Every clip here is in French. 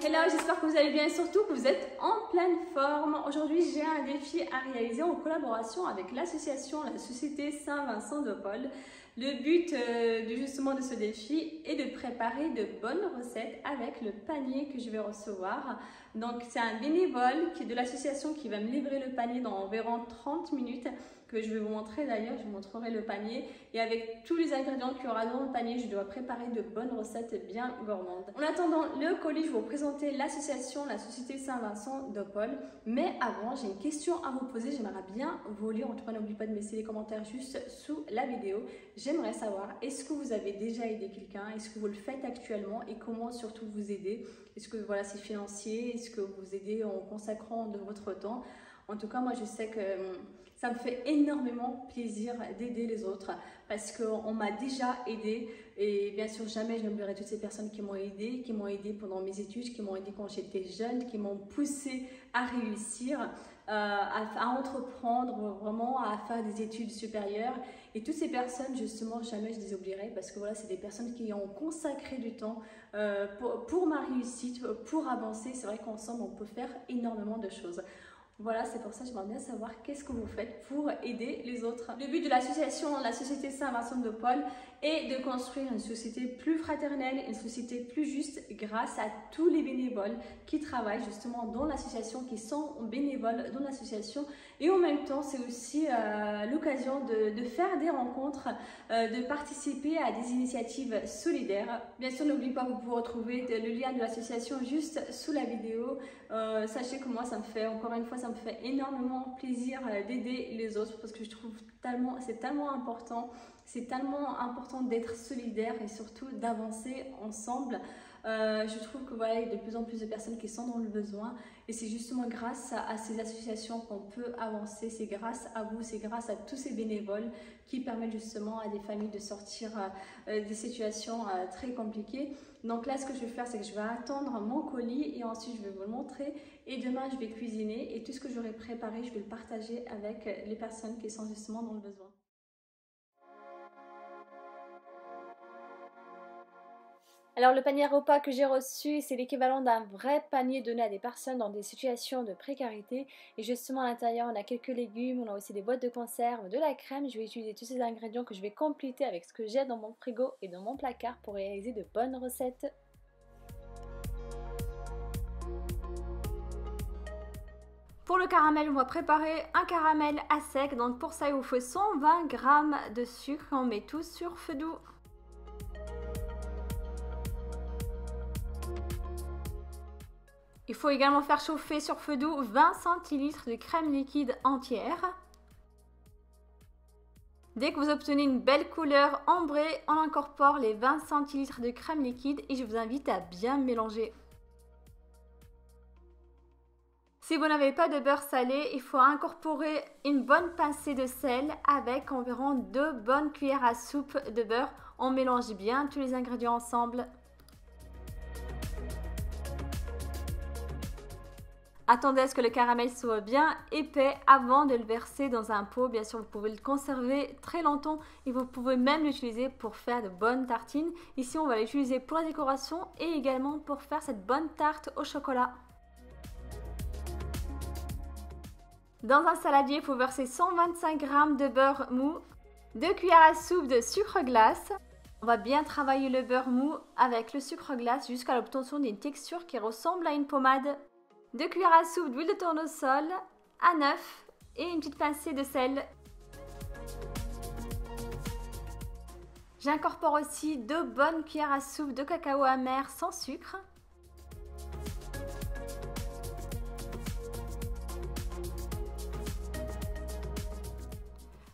Hello, j'espère que vous allez bien et surtout que vous êtes en pleine forme. Aujourd'hui, j'ai un défi à réaliser en collaboration avec l'association, la Société Saint-Vincent de Paul. Le but justement de ce défi est de préparer de bonnes recettes avec le panier que je vais recevoir. Donc, c'est un bénévole de l'association qui va me livrer le panier dans environ 30 minutes. Que je vais vous montrer d'ailleurs, je vous montrerai le panier et avec tous les ingrédients qu'il y aura dans le panier, je dois préparer de bonnes recettes bien gourmandes. En attendant le colis, je vais vous présenter l'association, la Société Saint-Vincent de Paul. Mais avant, j'ai une question à vous poser, j'aimerais bien vous lire. En tout cas, n'oubliez pas de laisser les commentaires juste sous la vidéo. J'aimerais savoir, est-ce que vous avez déjà aidé quelqu'un? Est-ce que vous le faites actuellement et comment surtout vous aider? Est-ce que voilà, c'est financier? Est-ce que vous aidez en consacrant de votre temps? En tout cas, moi, je sais que ça me fait énormément plaisir d'aider les autres parce qu'on m'a déjà aidé et bien sûr jamais je n'oublierai toutes ces personnes qui m'ont aidé pendant mes études, qui m'ont aidé quand j'étais jeune, qui m'ont poussé à réussir, à entreprendre vraiment, à faire des études supérieures. Et toutes ces personnes, justement, jamais je les oublierai parce que voilà, c'est des personnes qui ont consacré du temps pour ma réussite, pour avancer. C'est vrai qu'ensemble, on peut faire énormément de choses. Voilà, c'est pour ça que j'aimerais bien savoir qu'est-ce que vous faites pour aider les autres. Le but de l'association, la Société Saint-Vincent de Paul, est de construire une société plus fraternelle, une société plus juste grâce à tous les bénévoles qui travaillent justement dans l'association, qui sont bénévoles dans l'association. Et en même temps, c'est aussi l'occasion de faire des rencontres, de participer à des initiatives solidaires. Bien sûr, n'oubliez pas, vous pouvez retrouver le lien de l'association juste sous la vidéo. Sachez que moi, ça me fait, encore une fois, ça me fait énormément plaisir d'aider les autres parce que je trouve c'est tellement important. C'est tellement important d'être solidaire et surtout d'avancer ensemble. Je trouve que voilà, il y a de plus en plus de personnes qui sont dans le besoin et c'est justement grâce à ces associations qu'on peut avancer. C'est grâce à vous, c'est grâce à tous ces bénévoles qui permettent justement à des familles de sortir des situations très compliquées. Donc là, ce que je vais faire, c'est que je vais attendre mon colis et ensuite je vais vous le montrer. Et demain, je vais cuisiner et tout ce que j'aurai préparé, je vais le partager avec les personnes qui sont justement dans le besoin. Alors le panier repas que j'ai reçu, c'est l'équivalent d'un vrai panier donné à des personnes dans des situations de précarité. Et justement à l'intérieur, on a quelques légumes, on a aussi des boîtes de conserve, de la crème. Je vais utiliser tous ces ingrédients que je vais compléter avec ce que j'ai dans mon frigo et dans mon placard pour réaliser de bonnes recettes. Pour le caramel, on va préparer un caramel à sec. Donc pour ça, il vous faut 120 g de sucre. On met tout sur feu doux. Il faut également faire chauffer sur feu doux 20 centilitres de crème liquide entière. Dès que vous obtenez une belle couleur ambrée, on incorpore les 20 centilitres de crème liquide et je vous invite à bien mélanger. Si vous n'avez pas de beurre salé, il faut incorporer une bonne pincée de sel avec environ 2 bonnes cuillères à soupe de beurre. On mélange bien tous les ingrédients ensemble. Attendez à ce que le caramel soit bien épais avant de le verser dans un pot. Bien sûr, vous pouvez le conserver très longtemps et vous pouvez même l'utiliser pour faire de bonnes tartines. Ici, on va l'utiliser pour la décoration et également pour faire cette bonne tarte au chocolat. Dans un saladier, il faut verser 125 g de beurre mou, 2 cuillères à soupe de sucre glace. On va bien travailler le beurre mou avec le sucre glace jusqu'à l'obtention d'une texture qui ressemble à une pommade. 2 cuillères à soupe d'huile de tournesol, un œuf et une petite pincée de sel. J'incorpore aussi 2 bonnes cuillères à soupe de cacao amer sans sucre.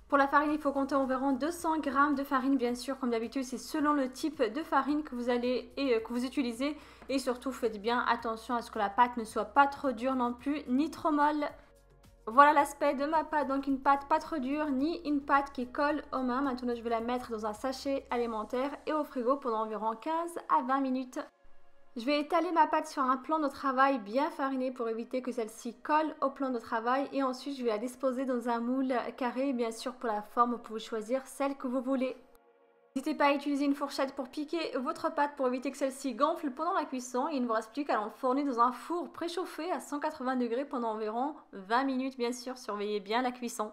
Pour la farine, il faut compter environ 200 g de farine. Bien sûr, comme d'habitude, c'est selon le type de farine que vous utilisez. Et surtout, faites bien attention à ce que la pâte ne soit pas trop dure non plus, ni trop molle. Voilà l'aspect de ma pâte, donc une pâte pas trop dure, ni une pâte qui colle aux mains. Maintenant, je vais la mettre dans un sachet alimentaire et au frigo pendant environ 15 à 20 minutes. Je vais étaler ma pâte sur un plan de travail bien fariné pour éviter que celle-ci colle au plan de travail et ensuite je vais la disposer dans un moule carré. Bien sûr, pour la forme, vous pouvez choisir celle que vous voulez. N'hésitez pas à utiliser une fourchette pour piquer votre pâte pour éviter que celle-ci gonfle pendant la cuisson. Et il ne vous reste plus qu'à l'enfourner dans un four préchauffé à 180 degrés pendant environ 20 minutes, bien sûr. Surveillez bien la cuisson.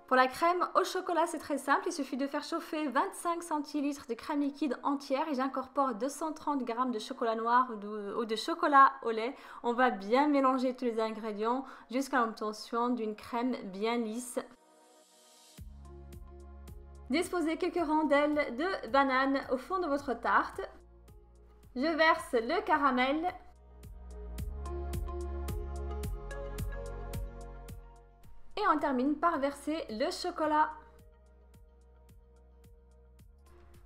Pour la crème au chocolat, c'est très simple, il suffit de faire chauffer 25 centilitres de crème liquide entière et j'incorpore 230 g de chocolat noir ou de chocolat au lait. On va bien mélanger tous les ingrédients jusqu'à l'obtention d'une crème bien lisse. Disposez quelques rondelles de banane au fond de votre tarte. Je verse le caramel. Et on termine par verser le chocolat.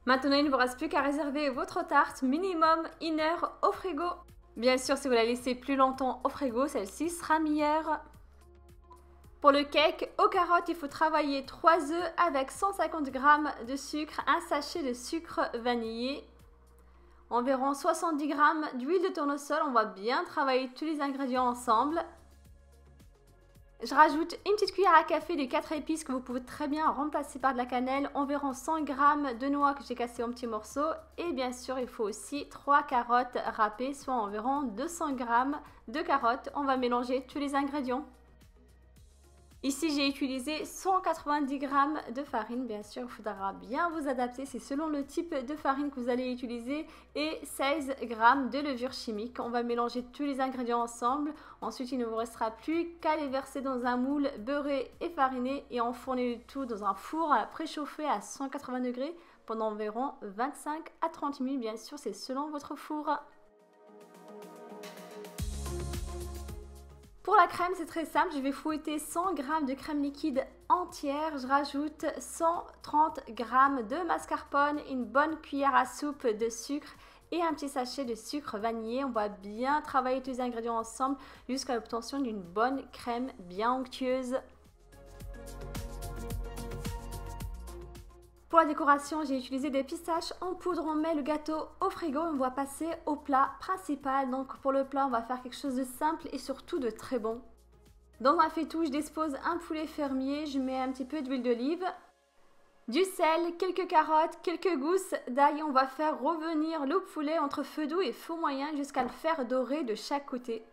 Maintenant, il ne vous reste plus qu'à réserver votre tarte minimum 1 heure au frigo. Bien sûr, si vous la laissez plus longtemps au frigo, celle-ci sera meilleure. Pour le cake aux carottes, il faut travailler 3 œufs avec 150 g de sucre, un sachet de sucre vanillé, environ 70 g d'huile de tournesol. On va bien travailler tous les ingrédients ensemble. Je rajoute une petite cuillère à café de 4 épices que vous pouvez très bien remplacer par de la cannelle, environ 100 g de noix que j'ai cassées en petits morceaux et bien sûr il faut aussi 3 carottes râpées, soit environ 200 g de carottes. On va mélanger tous les ingrédients. Ici j'ai utilisé 190 g de farine, bien sûr il faudra bien vous adapter, c'est selon le type de farine que vous allez utiliser, et 16 g de levure chimique. On va mélanger tous les ingrédients ensemble, ensuite il ne vous restera plus qu'à les verser dans un moule beurré et fariné et enfourner le tout dans un four préchauffé à 180 degrés pendant environ 25 à 30 minutes, bien sûr c'est selon votre four. Pour la crème, c'est très simple, je vais fouetter 100 g de crème liquide entière, je rajoute 130 g de mascarpone, une bonne cuillère à soupe de sucre et un petit sachet de sucre vanillé. On va bien travailler tous les ingrédients ensemble jusqu'à l'obtention d'une bonne crème bien onctueuse. Pour la décoration, j'ai utilisé des pistaches en poudre. On met le gâteau au frigo et on va passer au plat principal. Donc pour le plat, on va faire quelque chose de simple et surtout de très bon. Dans un faitout, je dispose un poulet fermier. Je mets un petit peu d'huile d'olive, du sel, quelques carottes, quelques gousses d'ail. On va faire revenir le poulet entre feu doux et feu moyen jusqu'à le faire dorer de chaque côté.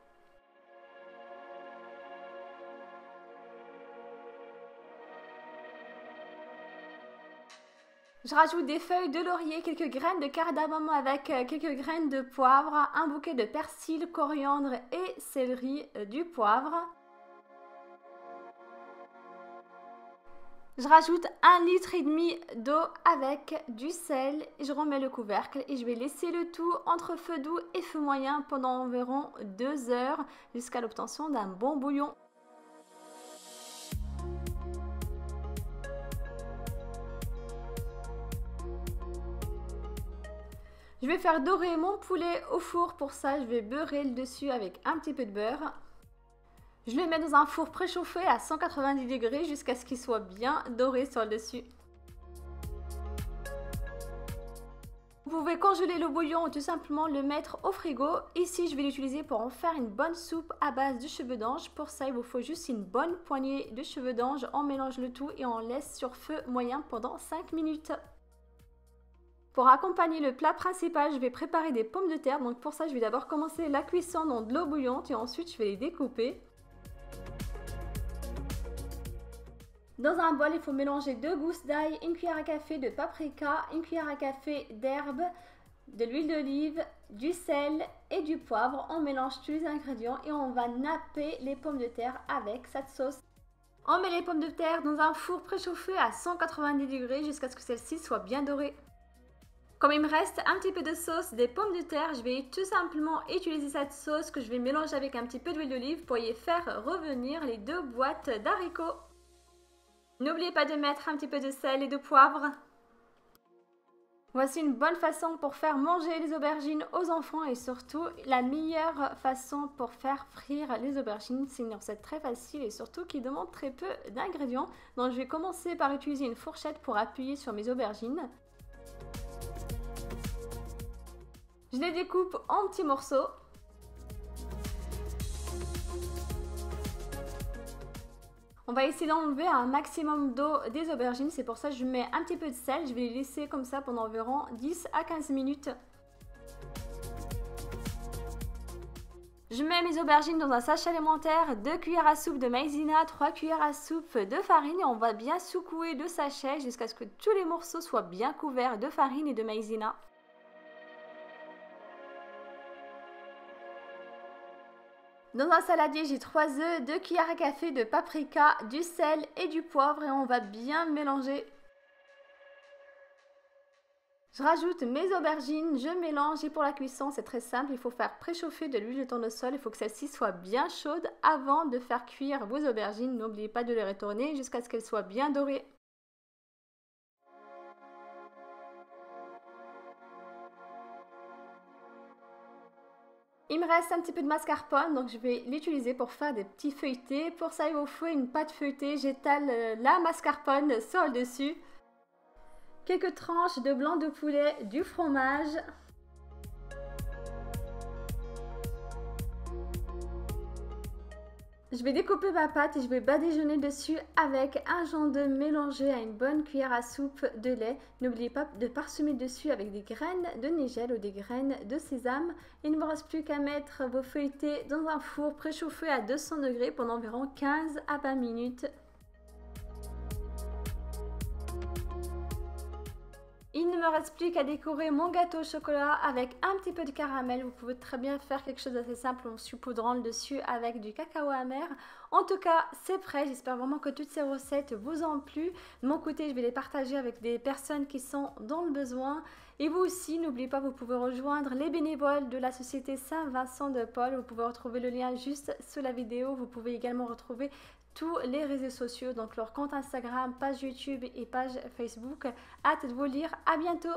Je rajoute des feuilles de laurier, quelques graines de cardamome avec quelques graines de poivre, un bouquet de persil, coriandre et céleri, du poivre. Je rajoute 1,5 litre d'eau avec du sel, je remets le couvercle et je vais laisser le tout entre feu doux et feu moyen pendant environ 2 heures jusqu'à l'obtention d'un bon bouillon. Je vais faire dorer mon poulet au four. Pour ça, je vais beurrer le dessus avec un petit peu de beurre. Je le mets dans un four préchauffé à 190 degrés jusqu'à ce qu'il soit bien doré sur le dessus. Vous pouvez congeler le bouillon ou tout simplement le mettre au frigo. Ici, je vais l'utiliser pour en faire une bonne soupe à base de cheveux d'ange. Pour ça, il vous faut juste une bonne poignée de cheveux d'ange. On mélange le tout et on laisse sur feu moyen pendant 5 minutes. Pour accompagner le plat principal, je vais préparer des pommes de terre. Donc pour ça, je vais d'abord commencer la cuisson dans de l'eau bouillante et ensuite je vais les découper. Dans un bol, il faut mélanger 2 gousses d'ail, une cuillère à café de paprika, une cuillère à café d'herbe, de l'huile d'olive, du sel et du poivre. On mélange tous les ingrédients et on va napper les pommes de terre avec cette sauce. On met les pommes de terre dans un four préchauffé à 190 degrés jusqu'à ce que celles-ci soient bien dorées. Comme il me reste un petit peu de sauce des pommes de terre, je vais tout simplement utiliser cette sauce que je vais mélanger avec un petit peu d'huile d'olive pour y faire revenir les 2 boîtes d'haricots. N'oubliez pas de mettre un petit peu de sel et de poivre. Voici une bonne façon pour faire manger les aubergines aux enfants et surtout la meilleure façon pour faire frire les aubergines. C'est une recette très facile et surtout qui demande très peu d'ingrédients. Donc je vais commencer par utiliser une fourchette pour appuyer sur mes aubergines. Je les découpe en petits morceaux. On va essayer d'enlever un maximum d'eau des aubergines, c'est pour ça que je mets un petit peu de sel, je vais les laisser comme ça pendant environ 10 à 15 minutes. Je mets mes aubergines dans un sachet alimentaire, 2 cuillères à soupe de maïzena, 3 cuillères à soupe de farine et on va bien secouer le sachet jusqu'à ce que tous les morceaux soient bien couverts de farine et de maïzena. Dans un saladier, j'ai 3 œufs, 2 cuillères à café de paprika, du sel et du poivre et on va bien mélanger. Je rajoute mes aubergines, je mélange et pour la cuisson c'est très simple, il faut faire préchauffer de l'huile de tournesol, il faut que celle-ci soit bien chaude avant de faire cuire vos aubergines, n'oubliez pas de les retourner jusqu'à ce qu'elles soient bien dorées. Il me reste un petit peu de mascarpone, donc je vais l'utiliser pour faire des petits feuilletés. Pour ça, il vous faut une pâte feuilletée, j'étale la mascarpone sur le dessus. Quelques tranches de blanc de poulet, du fromage. Je vais découper ma pâte et je vais badigeonner dessus avec un jambon d'œuf mélangé à une bonne cuillère à soupe de lait. N'oubliez pas de parsemer dessus avec des graines de nigel ou des graines de sésame. Il ne me reste plus qu'à mettre vos feuilletés dans un four préchauffé à 200 degrés pendant environ 15 à 20 minutes. Il ne me reste plus qu'à décorer mon gâteau au chocolat avec un petit peu de caramel. Vous pouvez très bien faire quelque chose d'assez simple en saupoudrant le dessus avec du cacao amer. En tout cas, c'est prêt. J'espère vraiment que toutes ces recettes vous ont plu. De mon côté, je vais les partager avec des personnes qui sont dans le besoin. Et vous aussi, n'oubliez pas, vous pouvez rejoindre les bénévoles de la Société Saint-Vincent de Paul. Vous pouvez retrouver le lien juste sous la vidéo. Vous pouvez également retrouver tous les réseaux sociaux, donc leur compte Instagram, page YouTube et page Facebook. Hâte de vous lire. À bientôt!